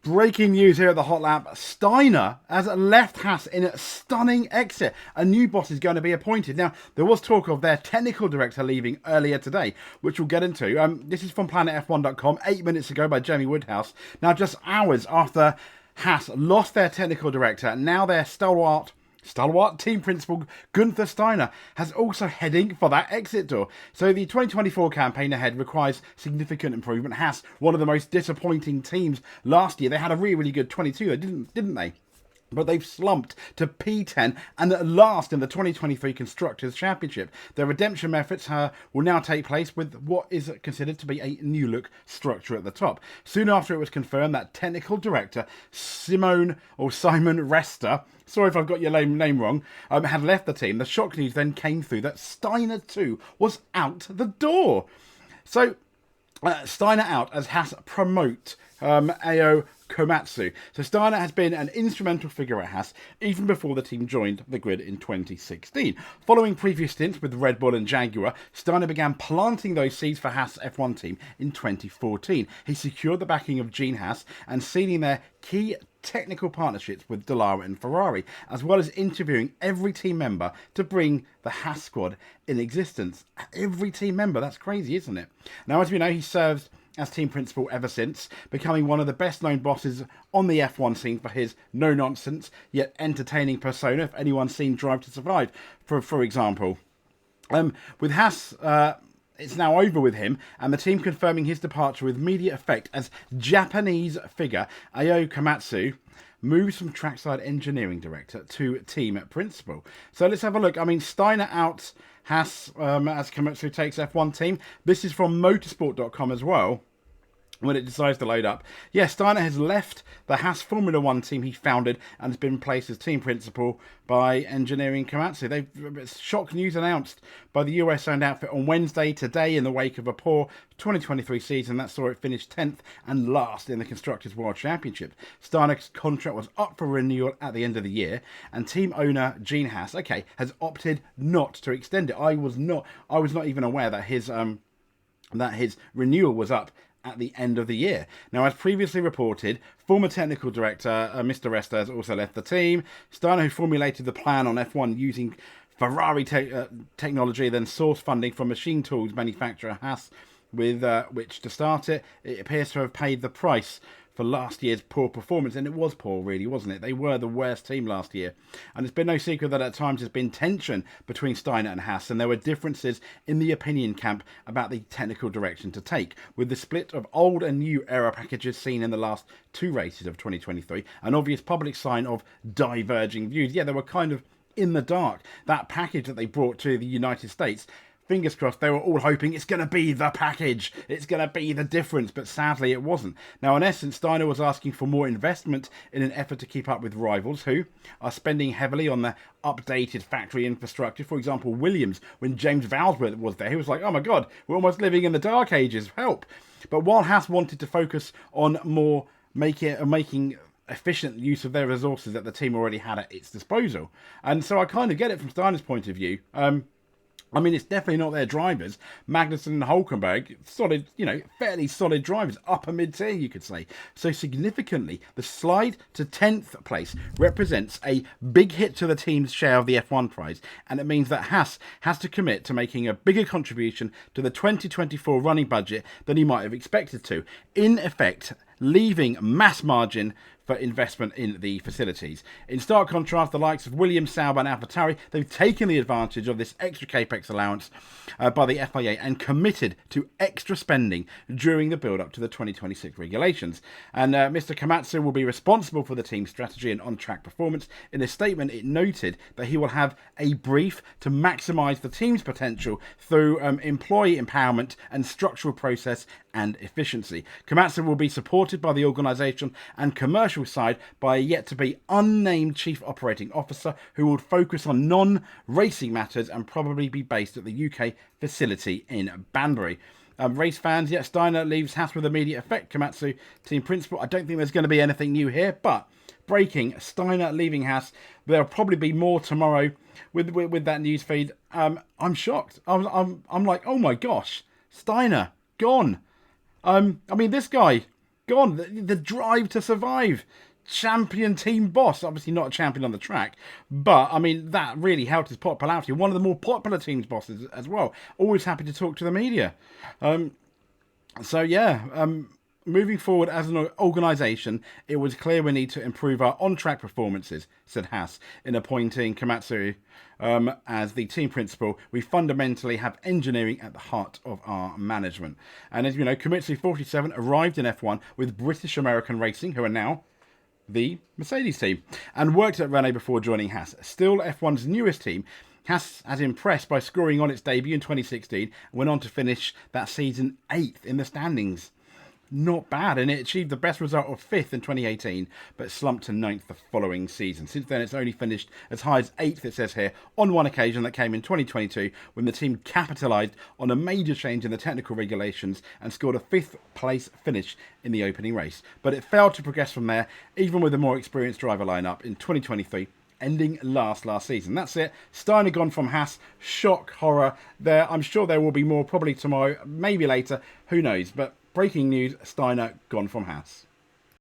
Breaking news here at the Hot Lap. Steiner has left Haas in a stunning exit. A new boss is going to be appointed. Now, there was talk of their technical director leaving earlier today, which we'll get into. This is from planetf1.com, 8 minutes ago by Jamie Woodhouse. Now, just hours after Haas lost their technical director, now their stalwart team principal Guenther STEINER has also heading for that exit door. So the 2024 campaign ahead requires significant improvement. Haas, one of the most disappointing teams last year. They had a really good 22, didn't they? But they've slumped to P10 and at last in the 2023 Constructors' Championship. Their redemption efforts will now take place with what is considered to be a new-look structure at the top. Soon after it was confirmed that technical director Simon Rester, sorry if I've got your name wrong, had left the team. The shock news then came through that Steiner too was out the door. So Steiner out as Haas promote Ao Komatsu. So Steiner has been an instrumental figure at Haas even before the team joined the grid in 2016. Following previous stints with Red Bull and Jaguar, Steiner began planting those seeds for Haas F1 team in 2014. He secured the backing of Gene Haas and sealing their key technical partnerships with Dallara and Ferrari, as well as interviewing every team member to bring the Haas squad in existence. Every team member, that's crazy, isn't it? Now, as we know, he serves as team principal ever since, becoming one of the best known bosses on the F1 scene for his no-nonsense, yet entertaining persona, if anyone's seen Drive to Survive, for example. With Haas, it's now over with him, and the team confirming his departure with immediate effect as Japanese figure Ao Komatsu moves from trackside engineering director to team principal. So let's have a look. I mean, Steiner out Haas as Komatsu takes F1 team. This is from motorsport.com as well, when it decides to load up. Yeah, Steiner has left the Haas Formula One team he founded and has been replaced as team principal by Engineering Komatsu. Shock news announced by the US-owned outfit on Wednesday today in the wake of a poor 2023 season that saw it finish 10th and last in the Constructors' World Championship. Steiner's contract was up for renewal at the end of the year, and team owner Gene Haas, has opted not to extend it. I was not even aware that his renewal was up at the end of the year. Now, as previously reported, former technical director Mr. Resta has also left the team. Steiner, who formulated the plan on F1 using Ferrari technology, then sourced funding from machine tools manufacturer Haas, with which to start it appears to have paid the price for last year's poor performance, and it was poor, really, wasn't it? They were the worst team last year, and it's been no secret that at times there's been tension between Steiner and Haas, and there were differences in the opinion camp about the technical direction to take, with the split of old and new aero packages seen in the last two races of 2023, an obvious public sign of diverging views. Yeah, they were kind of in the dark. That package that they brought to the United States, fingers crossed, they were all hoping it's going to be the package. It's going to be the difference, but sadly it wasn't. Now, in essence, Steiner was asking for more investment in an effort to keep up with rivals who are spending heavily on the updated factory infrastructure. For example, Williams, when James Valsworth was there, he was like, oh my God, we're almost living in the dark ages, help. But while Haas wanted to focus on more making efficient use of their resources that the team already had at its disposal. And so I kind of get it from Steiner's point of view. I mean, it's definitely not their drivers. Magnussen and Hulkenberg, solid, fairly solid drivers, upper mid-tier, you could say. So significantly, the slide to 10th place represents a big hit to the team's share of the F1 prize, and it means that Haas has to commit to making a bigger contribution to the 2024 running budget than he might have expected to. In effect, leaving mass margin for investment in the facilities. In stark contrast, the likes of Williams, Sauber and AlphaTauri, they've taken the advantage of this extra capex allowance by the FIA and committed to extra spending during the build-up to the 2026 regulations. And Mr. Komatsu will be responsible for the team's strategy and on-track performance. In a statement, it noted that he will have a brief to maximise the team's potential through employee empowerment and structural process and efficiency. Komatsu will be supported by the organisation and commercial side by a yet-to-be unnamed Chief Operating Officer who will focus on non-racing matters and probably be based at the UK facility in Banbury. Race fans, Steiner leaves Haas with immediate effect. Komatsu, team principal. I don't think there's going to be anything new here, but breaking, Steiner leaving Haas. There'll probably be more tomorrow with that news feed. I'm shocked. I'm like, oh my gosh, Steiner gone. I mean, this guy gone. The drive to survive. Champion team boss. Obviously not a champion on the track, but I mean, that really helped his popularity. One of the more popular team's bosses as well. Always happy to talk to the media. So yeah, moving forward as an organisation, it was clear we need to improve our on-track performances, said Haas, in appointing Komatsu as the team principal. We fundamentally have engineering at the heart of our management. And as you know, Komatsu 47 arrived in F1 with British American Racing, who are now the Mercedes team, and worked at Renault before joining Haas. Still F1's newest team, Haas has impressed by scoring on its debut in 2016 and went on to finish that season 8th in the standings. Not bad, and it achieved the best result of 5th in 2018, but slumped to 9th the following season. Since then, it's only finished as high as 8th, it says here, on one occasion that came in 2022, when the team capitalised on a major change in the technical regulations and scored a 5th place finish in the opening race. But it failed to progress from there, even with a more experienced driver lineup in 2023. Ending last season. That's it. Steiner gone from Haas. Shock, horror. I'm sure there will be more, probably tomorrow, maybe later. Who knows? But breaking news, Steiner gone from Haas.